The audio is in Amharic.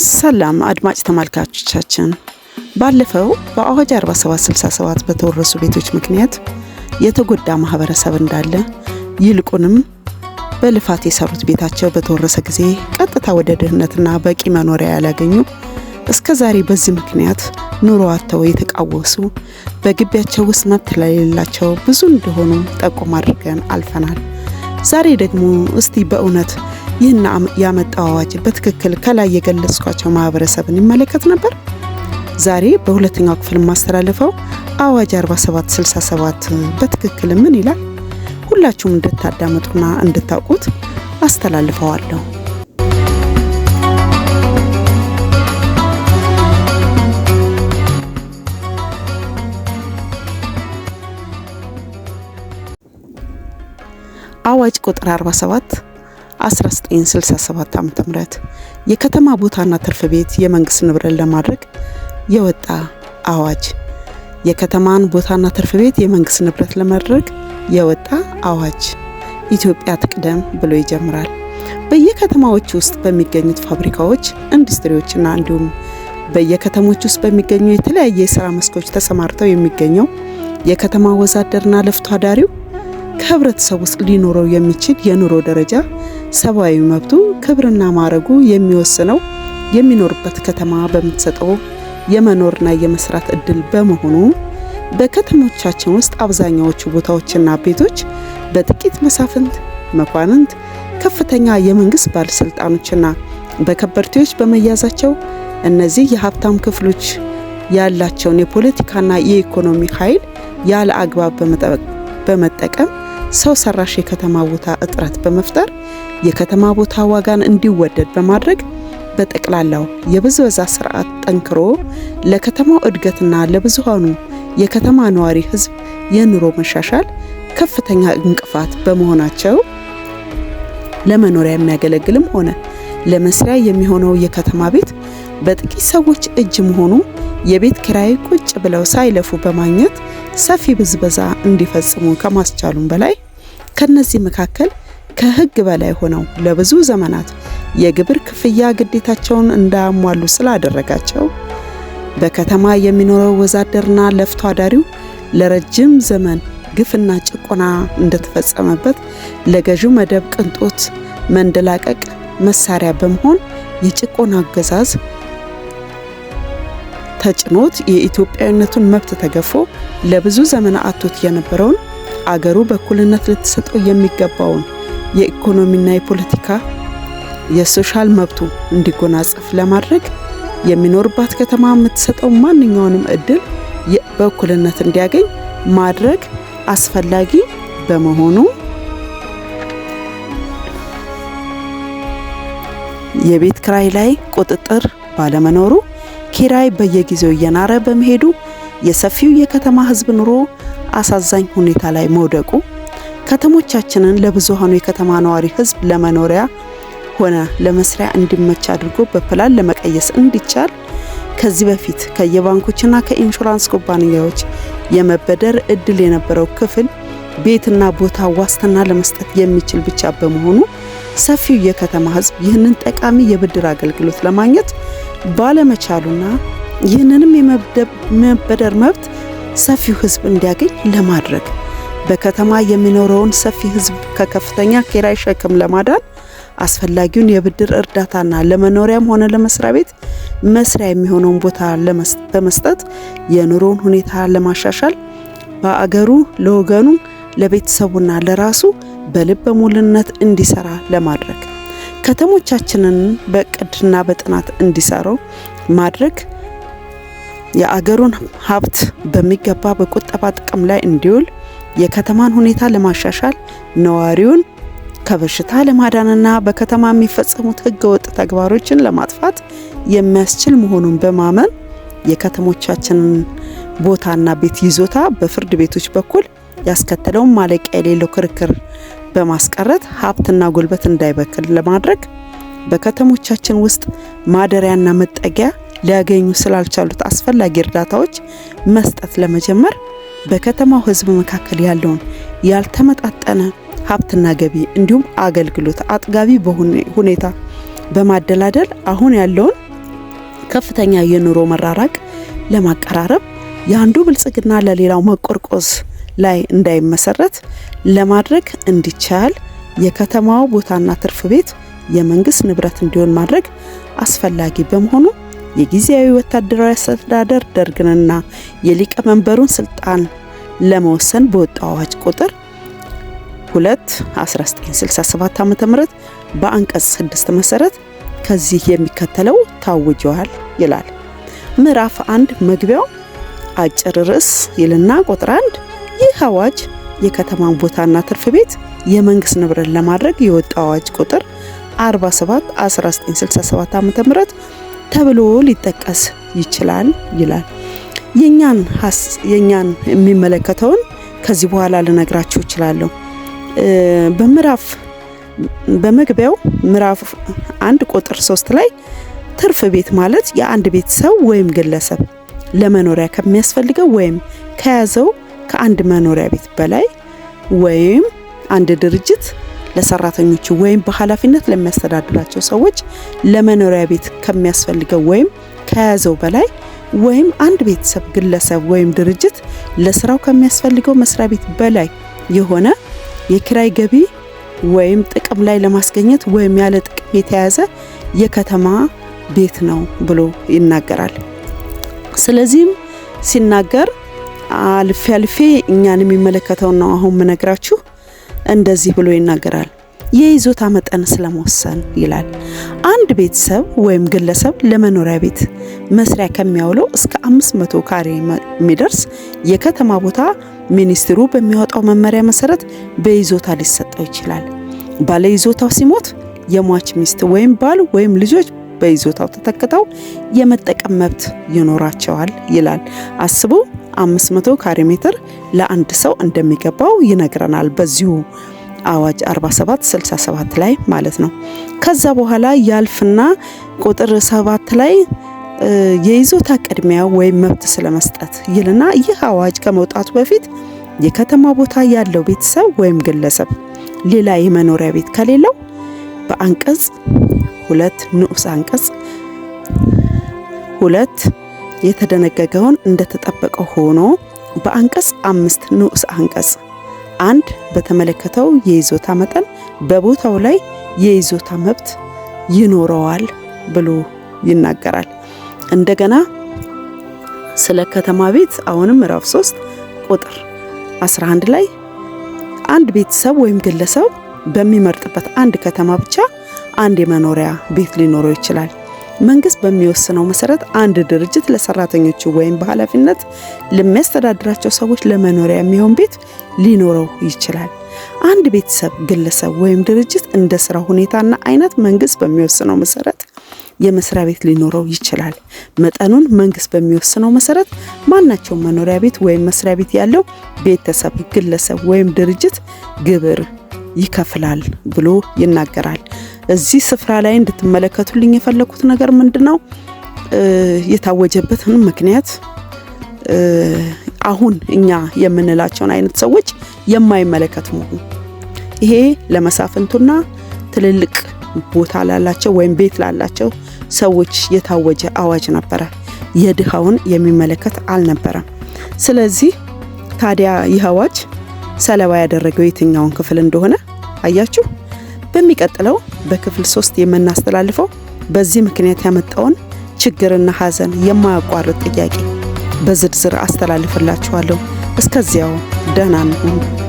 ሰላም አድማጭ ተመልካቾቻችን፣ ባለፈው በአዋጅ 4767 በተወረሱ ቤቶች ምክንያት የተጎዳ ማህበረሰብ እንዳለ ይልቁንም በልፋት የሰሩት ቤታቸው በተወረሰ ጊዜ ቀጥታ ወደ ድህነትና በቂ መኖሪያ ያላገኙ እስከዛሬ በዚህ ምክንያት ኑሮ አጥተው የተቃወሱ በግቢያቸው ውስጥ መብት የሌላቸው ብዙ እንደሆኑ ጠቆም አድርገን አልፈናል። ዛሬ ደግሞ እስቲ በእውነት ይህን ያመጣው አዋጅ በትክክል ከላይ የገለጽኳቸው ማህበረሰብን ይመለከት ነበር? ዛሬ በሁለተኛው ክፍል ማስተላለፈው አዋጅ 4767 በትክክል ምን ይላል? ሁላችሁም እንድታዳምጡና እንድታውቁት አስተላልፈዋለሁ። አዋጅ ቁጥር 47 1967 ዓ.ም የከተማ ቦታና ትርፍ ቤት የመንግስት ንብረት ለማድረግ የወጣ አዋጅ። የከተማን ቦታና ትርፍ ቤት የመንግስት ንብረት ለማድረግ የወጣ አዋጅ ኢትዮጵያ ትቅደም ብሎ ይጀምራል። በየከተማዎች ውስጥ በሚገኙት ፋብሪካዎች፣ ኢንዱስትሪዎችና እንዲሁም በየከተሞች ውስጥ በሚገኙ የተለያየ የሥራ መስኮች ተሰማርተው የሚገኘው የከተማ ወዛደርና ለፍቶ አዳሪው ከህብረተሰብ ውስጥ ሊኖረው የሚችል የኑሮ ደረጃ፣ ሰብአዊ መብቱ፣ ክብርና ማዕረጉ የሚወስነው የሚኖርበት ከተማ በምትሰጠው የመኖርና የመስራት እድል በመሆኑ በከተሞቻችን ውስጥ አብዛኛዎቹ ቦታዎችና ቤቶች በጥቂት መሳፍንት፣ መኳንንት፣ ከፍተኛ የመንግስት ባለስልጣኖችና በከበርቴዎች በመያዛቸው እነዚህ የሀብታም ክፍሎች ያላቸውን የፖለቲካና የኢኮኖሚ ኃይል ያለ አግባብ በመጠቀም ሰው ሰራሽ የከተማ ቦታ እጥረት በመፍጠር የከተማ ቦታ ዋጋን እንዲወደድ በማድረግ በጠቅላላው የብዝበዛ ስርዓት ጠንክሮ ለከተማው እድገትና ለብዙሃኑ የከተማ ነዋሪ ህዝብ የኑሮ መሻሻል ከፍተኛ እንቅፋት በመሆናቸው ለመኖሪያ የሚያገለግልም ሆነ ለመስሪያ የሚሆነው የከተማ ቤት በጥቂት ሰዎች እጅ መሆኑ የቤት ኪራይ ቁጭ ብለው ሳይለፉ በማግኘት ሰፊ ብዝበዛ እንዲፈጽሙ ከማስቻሉም በላይ ከነዚህ መካከል ከህግ በላይ ሆነው ለብዙ ዘመናት የግብር ክፍያ ግዴታቸውን እንዳያሟሉ ስላደረጋቸው በከተማ የሚኖረው ወዛደርና ለፍቶ አዳሪው ለረጅም ዘመን ግፍና ጭቆና እንደተፈጸመበት ለገዢው መደብ ቅንጦት መንደላቀቅ መሳሪያ በመሆን የጭቆና አገዛዝ ተጭኖት የኢትዮጵያዊነቱን መብት ተገፎ ለብዙ ዘመናት አጥቶት የነበረውን አገሩ በእኩልነት ልትሰጠው የሚገባውን የኢኮኖሚና የፖለቲካ የሶሻል መብቱ እንዲጎናጸፍ ለማድረግ የሚኖርባት ከተማ የምትሰጠው ማንኛውንም እድል በእኩልነት እንዲያገኝ ማድረግ አስፈላጊ በመሆኑ የቤት ኪራይ ላይ ቁጥጥር ባለመኖሩ ኪራይ በየጊዜው እየናረ በመሄዱ የሰፊው የከተማ ህዝብ ኑሮ አሳዛኝ ሁኔታ ላይ መውደቁ ከተሞቻችንን ለብዙሃኑ የከተማ ነዋሪ ህዝብ ለመኖሪያ ሆነ ለመስሪያ እንዲመች አድርጎ በፕላን ለመቀየስ እንዲቻል ከዚህ በፊት ከየባንኮችና ከኢንሹራንስ ኩባንያዎች የመበደር እድል የነበረው ክፍል ቤትና ቦታ ዋስትና ለመስጠት የሚችል ብቻ በመሆኑ ሰፊው የከተማ ህዝብ ይህንን ጠቃሚ የብድር አገልግሎት ለማግኘት ባለመቻሉና ይህንንም የመበደር መብት ሰፊው ህዝብ እንዲያገኝ ለማድረግ በከተማ የሚኖረውን ሰፊ ህዝብ ከከፍተኛ ኪራይ ሸክም ለማዳን አስፈላጊውን የብድር እርዳታና ለመኖሪያም ሆነ ለመስሪያ ቤት መስሪያ የሚሆነውን ቦታ በመስጠት የኑሮውን ሁኔታ ለማሻሻል በአገሩ ለወገኑ ለቤተሰቡና ለራሱ በልበ ሙሉነት እንዲሰራ ለማድረግ ከተሞቻችንን በእቅድና በጥናት እንዲሰሩ ማድረግ የአገሩን ሀብት በሚገባ በቁጠባ ጥቅም ላይ እንዲውል የከተማን ሁኔታ ለማሻሻል ነዋሪውን ከበሽታ ለማዳንና በከተማ የሚፈጸሙት ህገወጥ ተግባሮችን ለማጥፋት የሚያስችል መሆኑን በማመን የከተሞቻችንን ቦታና ቤት ይዞታ በፍርድ ቤቶች በኩል ያስከተለውን ማለቂያ የሌለው ክርክር በማስቀረት ሀብትና ጉልበት እንዳይበክል ለማድረግ በከተሞቻችን ውስጥ ማደሪያና መጠጊያ ሊያገኙ ስላልቻሉት አስፈላጊ እርዳታዎች መስጠት ለመጀመር በከተማው ህዝብ መካከል ያለውን ያልተመጣጠነ ሀብትና ገቢ እንዲሁም አገልግሎት አጥጋቢ በሆነ ሁኔታ በማደላደል አሁን ያለውን ከፍተኛ የኑሮ መራራቅ ለማቀራረብ የአንዱ ብልጽግና ለሌላው መቆርቆዝ ላይ እንዳይመሰረት ለማድረግ እንዲቻል የከተማው ቦታና ትርፍ ቤት የመንግስት ንብረት እንዲሆን ማድረግ አስፈላጊ በመሆኑ የጊዜያዊ ወታደራዊ አስተዳደር ደርግንና የሊቀመንበሩን ስልጣን ለመወሰን በወጣው አዋጅ ቁጥር 2/1967 ዓ.ም በአንቀጽ 6 መሰረት ከዚህ የሚከተለው ታውጇል ይላል። ምዕራፍ 1 መግቢያው አጭር ርዕስ ይልና ቁጥር 1 ይህ አዋጅ የከተማን ቦታና ትርፍ ቤት የመንግስት ንብረት ለማድረግ የወጣው አዋጅ ቁጥር 47/1967 ዓ.ም ተብሎ ሊጠቀስ ይችላል ይላል። የኛን የሚመለከተውን ከዚህ በኋላ ልነግራችሁ እችላለሁ። በመግቢያው ምዕራፍ 1 ቁጥር 3 ላይ ትርፍ ቤት ማለት የአንድ ቤተሰብ ወይም ግለሰብ ለመኖሪያ ከሚያስፈልገው ወይም ከያዘው ከአንድ መኖሪያ ቤት በላይ ወይም አንድ ድርጅት ለሰራተኞቹ ወይም በኃላፊነት ለሚያስተዳድራቸው ሰዎች ለመኖሪያ ቤት ከሚያስፈልገው ወይም ከያዘው በላይ ወይም አንድ ቤተሰብ ግለሰብ ወይም ድርጅት ለስራው ከሚያስፈልገው መስሪያ ቤት በላይ የሆነ የኪራይ ገቢ ወይም ጥቅም ላይ ለማስገኘት ወይም ያለ ጥቅም የተያዘ የከተማ ቤት ነው ብሎ ይናገራል። ስለዚህም ሲናገር አልፌ እኛን የሚመለከተው ነው አሁን ምነግራችሁ። እንደዚህ ብሎ ይናገራል። የይዞታ መጠን ስለመወሰን ይላል። አንድ ቤተሰብ ወይም ግለሰብ ለመኖሪያ ቤት መስሪያ ከሚያውለው እስከ 500 ካሬ የሚደርስ የከተማ ቦታ ሚኒስትሩ በሚያወጣው መመሪያ መሰረት በይዞታ ሊሰጠው ይችላል። ባለ ይዞታው ሲሞት የሟች ሚስት ወይም ባል ወይም ልጆች በይዞታው ተተክተው የመጠቀም መብት ይኖራቸዋል ይላል። አስቡ 500 ካሬ ሜትር ለአንድ ሰው እንደሚገባው ይነግረናል በዚሁ አዋጅ 47/67 ላይ ማለት ነው። ከዛ በኋላ ያልፍና ቁጥር 7 ላይ የይዞታ ቅድሚያ ወይም መብት ስለመስጠት ይልና ይህ አዋጅ ከመውጣቱ በፊት የከተማ ቦታ ያለው ቤተሰብ ወይም ግለሰብ ሌላ የመኖሪያ ቤት ከሌለው በአንቀጽ 2 ንዑስ አንቀጽ 2 የተደነገገውን እንደተጠበቀ ሆኖ በአንቀጽ 5 ንዑስ አንቀጽ 1 በተመለከተው የይዞታ መጠን በቦታው ላይ የይዞታ መብት ይኖረዋል ብሎ ይናገራል። እንደገና ስለ ከተማ ቤት አሁንም ምዕራፍ 3 ቁጥር 11 ላይ አንድ ቤተሰብ ወይም ግለሰብ በሚመርጥበት አንድ ከተማ ብቻ አንድ የመኖሪያ ቤት ሊኖረው ይችላል። መንግስት በሚወስነው መሰረት አንድ ድርጅት ለሰራተኞቹ ወይም በኃላፊነት ለሚያስተዳድራቸው ሰዎች ለመኖሪያ የሚሆን ቤት ሊኖረው ይችላል። አንድ ቤተሰብ ግለሰብ ወይም ድርጅት እንደ ስራው ሁኔታና አይነት መንግስት በሚወስነው መሰረት የመስሪያ ቤት ሊኖረው ይችላል። መጠኑን መንግስት በሚወስነው መሰረት ማናቸውም መኖሪያ ቤት ወይም መስሪያ ቤት ያለው ቤተሰብ ግለሰብ ወይም ድርጅት ግብር ይከፍላል ብሎ ይናገራል። እዚህ ስፍራ ላይ እንድትመለከቱልኝ የፈለኩት ነገር ምንድነው? የታወጀበትን ምክንያት አሁን እኛ የምንላቸውን አይነት ሰዎች የማይመለከት መሆኑ። ይሄ ለመሳፍንቱና ትልልቅ ቦታ ላላቸው ወይም ቤት ላላቸው ሰዎች የታወጀ አዋጅ ነበረ። የድሃውን የሚመለከት አልነበረም። ስለዚህ ታዲያ ይህ አዋጅ ሰለባ ያደረገው የትኛውን ክፍል እንደሆነ አያችሁ። በሚቀጥለው በክፍል 3 የምናስተላልፈው በዚህ ምክንያት ያመጣውን ችግርና ሐዘን የማያቋርጥ ጥያቄ በዝርዝር አስተላልፍላችኋለሁ። እስከዚያው ደህና ሁኑ።